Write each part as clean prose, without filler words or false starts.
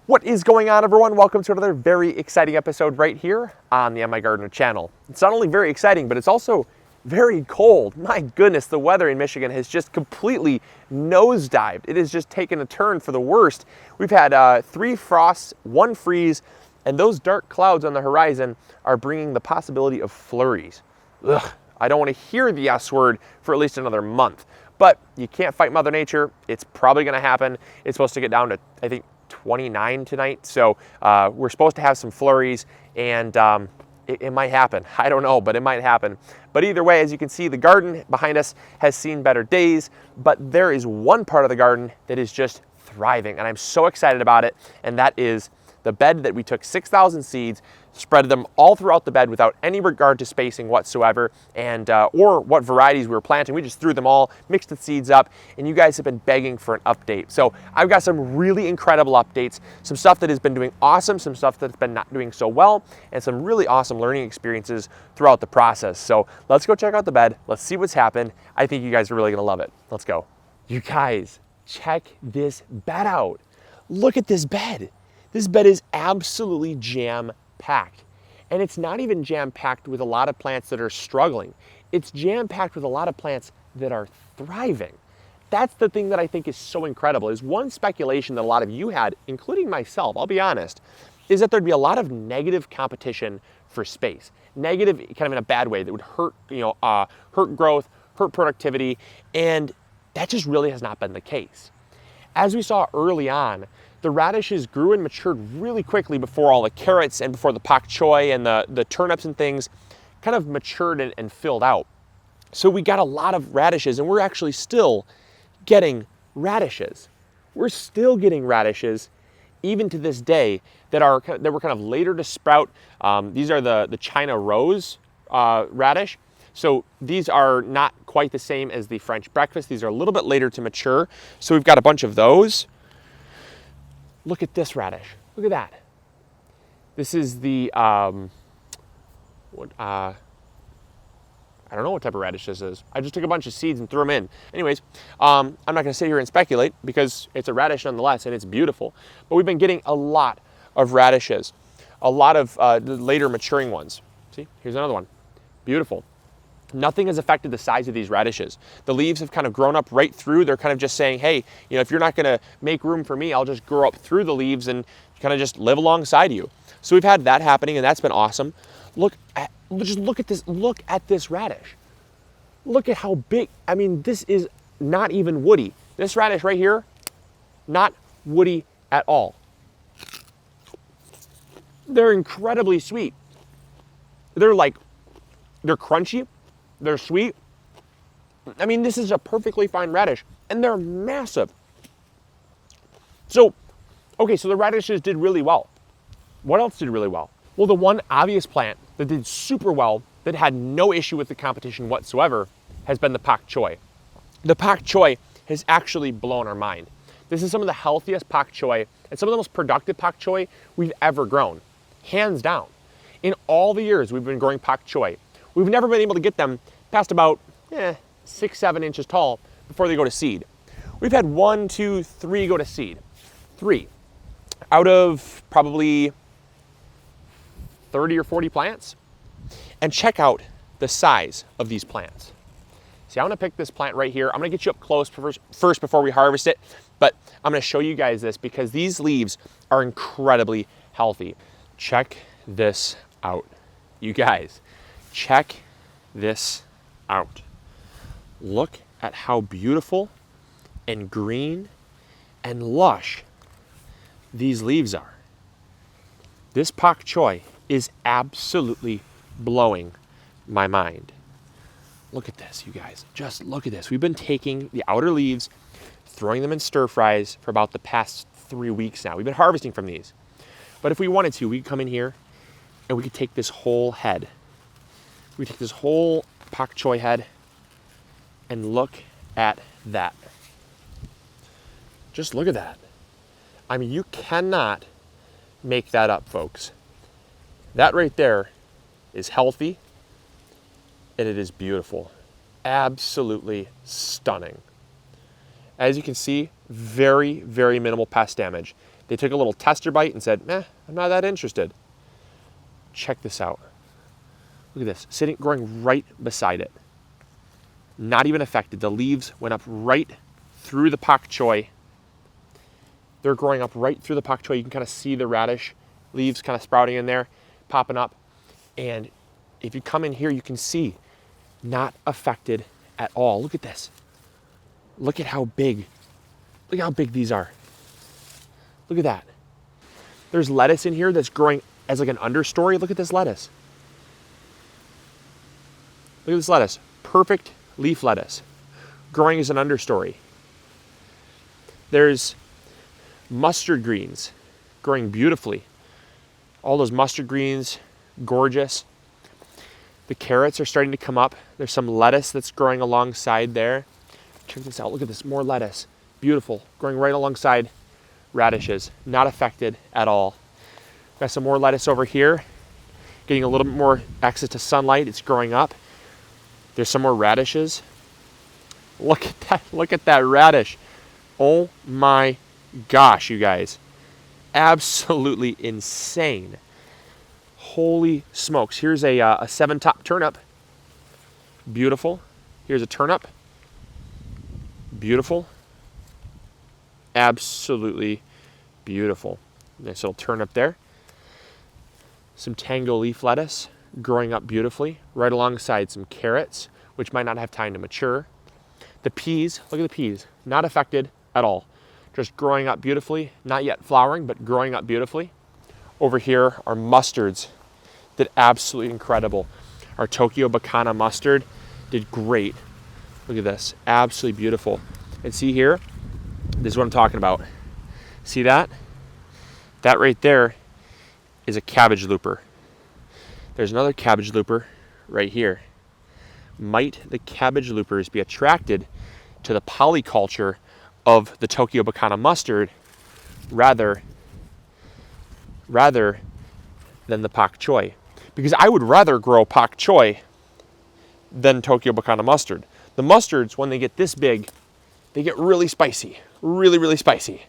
What is going on, everyone? Welcome to another very exciting episode right here on the MIgardener channel. It's not only very exciting, but it's also very cold. My goodness, the weather in Michigan has just completely nosedived. It has just taken a turn for the worst. We've had 3 frosts, 1 freeze, and those dark clouds on the horizon are bringing the possibility of flurries. Ugh, I don't want to hear the S word for at least another month. But you can't fight Mother Nature. It's probably going to happen. It's supposed to get down to, I think, 29 tonight, so we're supposed to have some flurries, and it might happen. I don't know, but it might happen. But either way, as you can see, the garden behind us has seen better days, but there is one part of the garden that is just thriving, and I'm so excited about it, and that is the bed that we took 6,000 seeds, spread them all throughout the bed without any regard to spacing whatsoever, and or what varieties we were planting. We just threw them all, mixed the seeds up, and you guys have been begging for an update. So I've got some really incredible updates, some stuff that has been doing awesome, some stuff that's been not doing so well, and some really awesome learning experiences throughout the process. So let's go check out the bed. Let's see what's happened. I think you guys are really gonna love it. Let's go. You guys, check this bed out. Look at this bed. This bed is absolutely jam-packed. And it's not even jam-packed with a lot of plants that are struggling. It's jam-packed with a lot of plants that are thriving. That's the thing that I think is so incredible, is one speculation that a lot of you had, including myself, I'll be honest, is that there'd be a lot of negative competition for space. Negative kind of in a bad way that would hurt, hurt growth, hurt productivity, and that just really has not been the case. As we saw early on, the radishes grew and matured really quickly before all the carrots and before the Pak Choy and the turnips and things kind of matured and filled out. So we got a lot of radishes, and we're actually still getting radishes. We're still getting radishes even to this day that were kind of later to sprout. These are the China Rose radish. So these are not quite the same as the French breakfast. These are a little bit later to mature. So we've got a bunch of those. Look at this radish. Look at that. This is the, I don't know what type of radish this is. I just took a bunch of seeds and threw them in. Anyways, I'm not gonna sit here and speculate because it's a radish nonetheless and it's beautiful. But we've been getting a lot of radishes, a lot of the later maturing ones. See, here's another one. Beautiful. Nothing has affected the size of these radishes. The leaves have kind of grown up right through. They're kind of just saying, hey, if you're not gonna make room for me, I'll just grow up through the leaves and kind of just live alongside you. So we've had that happening, and that's been awesome. Just look at this. Look at this radish. Look at how big. I mean, this is not even woody. This radish right here, not woody at all. They're incredibly sweet. They're crunchy. They're sweet. I mean, this is a perfectly fine radish, and they're massive. So, okay, so the radishes did really well. What else did really well? Well, the one obvious plant that did super well, that had no issue with the competition whatsoever, has been the Pak Choy. The Pak Choy has actually blown our mind. This is some of the healthiest Pak Choy and some of the most productive Pak Choy we've ever grown, hands down. In all the years we've been growing Pak Choy, we've never been able to get them past about 6-7 inches tall before they go to seed. We've had 1, 2, 3 go to seed. 3 out of probably 30 or 40 plants. And check out the size of these plants. See, I'm gonna pick this plant right here. I'm gonna get you up close first before we harvest it, but I'm gonna show you guys this because these leaves are incredibly healthy. Check this out. You guys, check this out. Look at how beautiful and green and lush these leaves are. This Pak Choy is absolutely blowing my mind. Look at this, you guys. Just look at this. We've been taking the outer leaves, throwing them in stir fries for about the past 3 weeks now. We've been harvesting from these. But if we wanted to, we could come in here and we could take this whole head. We take this whole Pak Choy head and look at that. Just look at that. I mean, you cannot make that up, folks. That right there is healthy, and it is beautiful. Absolutely stunning. As you can see, very, very minimal pest damage. They took a little tester bite and said, I'm not that interested. Check this out. Look at this, growing right beside it. Not even affected. The leaves went up right through the Pak Choy. They're growing up right through the Pak Choy. You can kind of see the radish leaves kind of sprouting in there, popping up. And if you come in here, you can see not affected at all. Look at this. Look at how big. Look how big these are. Look at that. There's lettuce in here that's growing as like an understory. Look at this lettuce. Look at this lettuce. Perfect leaf lettuce. Growing as an understory. There's mustard greens growing beautifully. All those mustard greens, gorgeous. The carrots are starting to come up. There's some lettuce that's growing alongside there. Check this out. Look at this. More lettuce. Beautiful. Growing right alongside radishes. Not affected at all. Got some more lettuce over here. Getting a little bit more access to sunlight. It's growing up. There's some more radishes. Look at that. Look at that radish. Oh my gosh, you guys. Absolutely insane. Holy smokes. Here's a 7-top turnip. Beautiful. Here's a turnip. Beautiful. Absolutely beautiful. Nice little turnip there. Some tango leaf lettuce growing up beautifully right alongside some carrots, which might not have time to mature. The peas, look at the peas, not affected at all. Just growing up beautifully, not yet flowering, but growing up beautifully. Over here are mustards, did absolutely incredible. Our Tokyo Bacana mustard did great. Look at this, absolutely beautiful. And see here, this is what I'm talking about. See that? That right there is a cabbage looper. There's another cabbage looper right here. Might the cabbage loopers be attracted to the polyculture of the Tokyo Bacana mustard rather than the Pak Choy? Because I would rather grow Pak Choy than Tokyo Bacana mustard. The mustards, when they get this big, they get really spicy, really spicy.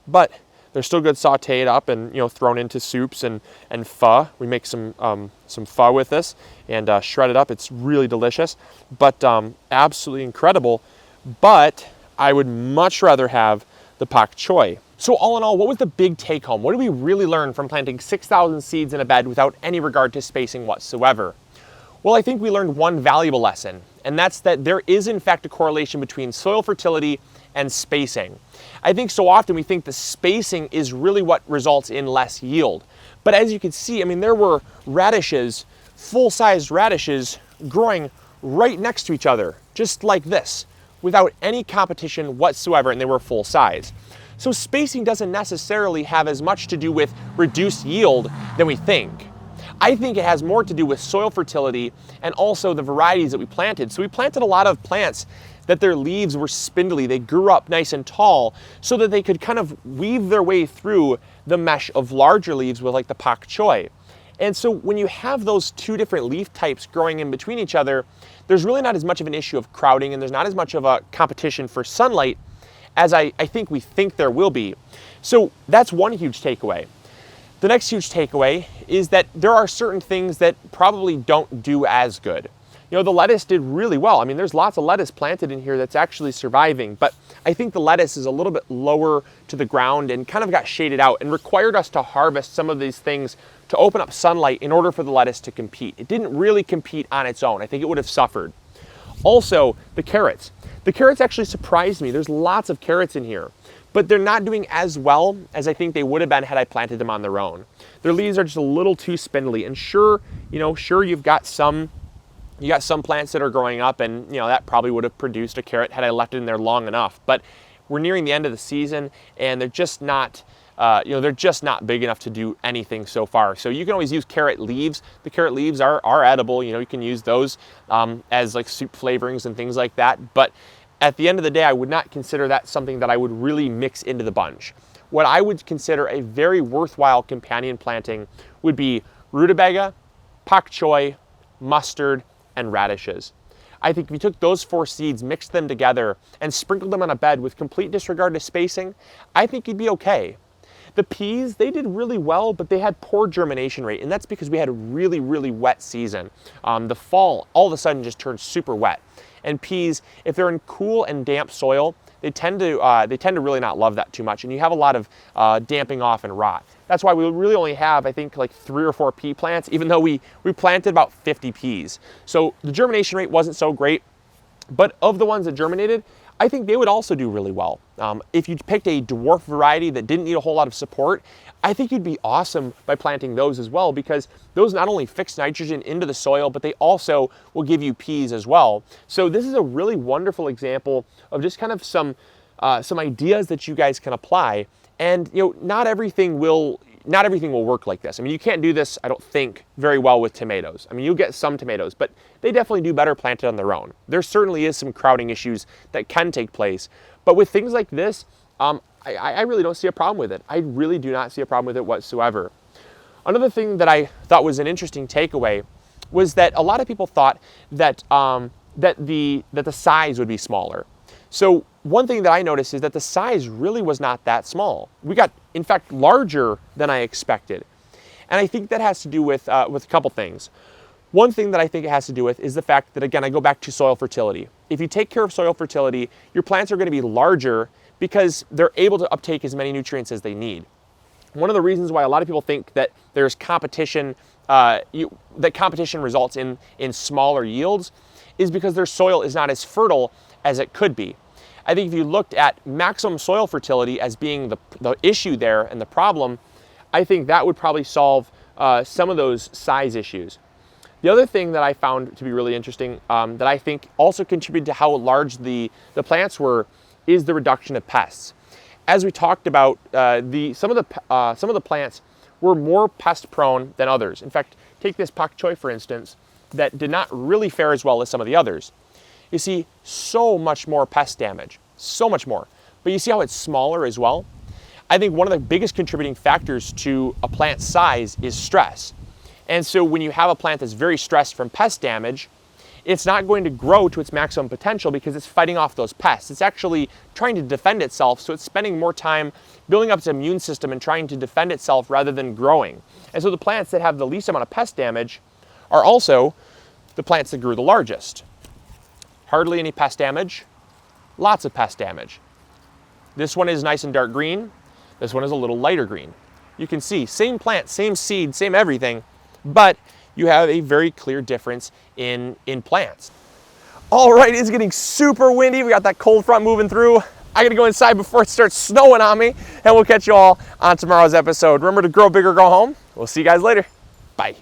But they're still good sauteed up and thrown into soups and pho. We make some pho with this and shred it up. It's really delicious, but absolutely incredible. But I would much rather have the Pak Choy. So all in all, what was the big take home? What did we really learn from planting 6,000 seeds in a bed without any regard to spacing whatsoever? Well, I think we learned one valuable lesson, and that's that there is in fact a correlation between soil fertility and spacing. I think so often we think the spacing is really what results in less yield. But as you can see, there were radishes, full-sized radishes, growing right next to each other, just like this, without any competition whatsoever, and they were full size. So spacing doesn't necessarily have as much to do with reduced yield than we think. I think it has more to do with soil fertility and also the varieties that we planted. So we planted a lot of plants that their leaves were spindly. They grew up nice and tall so that they could kind of weave their way through the mesh of larger leaves with like the Pak Choy. And so when you have those two different leaf types growing in between each other, there's really not as much of an issue of crowding, and there's not as much of a competition for sunlight as I think we think there will be. So that's one huge takeaway. The next huge takeaway is that there are certain things that probably don't do as good. The lettuce did really well. There's lots of lettuce planted in here that's actually surviving, but I think the lettuce is a little bit lower to the ground and kind of got shaded out and required us to harvest some of these things to open up sunlight in order for the lettuce to compete. It didn't really compete on its own. I think it would have suffered. Also, the carrots. The carrots actually surprised me. There's lots of carrots in here, but they're not doing as well as I think they would have been had I planted them on their own. Their leaves are just a little too spindly, and sure you've got some plants that are growing up, and that probably would have produced a carrot had I left it in there long enough. But we're nearing the end of the season, and they're just not big enough to do anything so far. So you can always use carrot leaves. The carrot leaves are edible. You can use those as like soup flavorings and things like that. But at the end of the day, I would not consider that something that I would really mix into the bunch. What I would consider a very worthwhile companion planting would be rutabaga, Pak Choy, mustard, and radishes. I think if you took those 4 seeds, mixed them together, and sprinkled them on a bed with complete disregard to spacing, I think you'd be okay. The peas, they did really well, but they had poor germination rate, and that's because we had a really, really wet season. The fall all of a sudden just turned super wet. And peas, if they're in cool and damp soil, they tend to really not love that too much, and you have a lot of damping off and rot. That's why we really only have, I think, like 3 or 4 pea plants, even though we planted about 50 peas. So the germination rate wasn't so great, but of the ones that germinated, I think they would also do really well. If you picked a dwarf variety that didn't need a whole lot of support, I think you'd be awesome by planting those as well, because those not only fix nitrogen into the soil, but they also will give you peas as well. So this is a really wonderful example of just kind of some ideas that you guys can apply. And not everything will work like this. I mean, you can't do this, I don't think, very well with tomatoes. I mean, you'll get some tomatoes, but they definitely do better planted on their own. There certainly is some crowding issues that can take place, but with things like this, I really don't see a problem with it. I really do not see a problem with it whatsoever. Another thing that I thought was an interesting takeaway was that a lot of people thought that the size would be smaller. So one thing that I noticed is that the size really was not that small. We got, in fact, larger than I expected. And I think that has to do with a couple things. One thing that I think it has to do with is the fact that, again, I go back to soil fertility. If you take care of soil fertility, your plants are going to be larger because they're able to uptake as many nutrients as they need. One of the reasons why a lot of people think that there's competition, that competition results in smaller yields, is because their soil is not as fertile as it could be. I think if you looked at maximum soil fertility as being the issue there and the problem, I think that would probably solve some of those size issues. The other thing that I found to be really interesting, that I think also contributed to how large the plants were, is the reduction of pests. As we talked about, some of the plants were more pest prone than others. In fact, take this Pak Choy, for instance, that did not really fare as well as some of the others. You see so much more pest damage, so much more. But you see how it's smaller as well? I think one of the biggest contributing factors to a plant's size is stress. And so when you have a plant that's very stressed from pest damage, it's not going to grow to its maximum potential because it's fighting off those pests. It's actually trying to defend itself, so it's spending more time building up its immune system and trying to defend itself rather than growing. And so the plants that have the least amount of pest damage are also the plants that grew the largest. Hardly any pest damage, lots of pest damage. This one is nice and dark green. This one is a little lighter green. You can see, same plant, same seed, same everything, but you have a very clear difference in plants. All right, it's getting super windy. We got that cold front moving through. I gotta go inside before it starts snowing on me, and we'll catch you all on tomorrow's episode. Remember to grow big or go home. We'll see you guys later. Bye.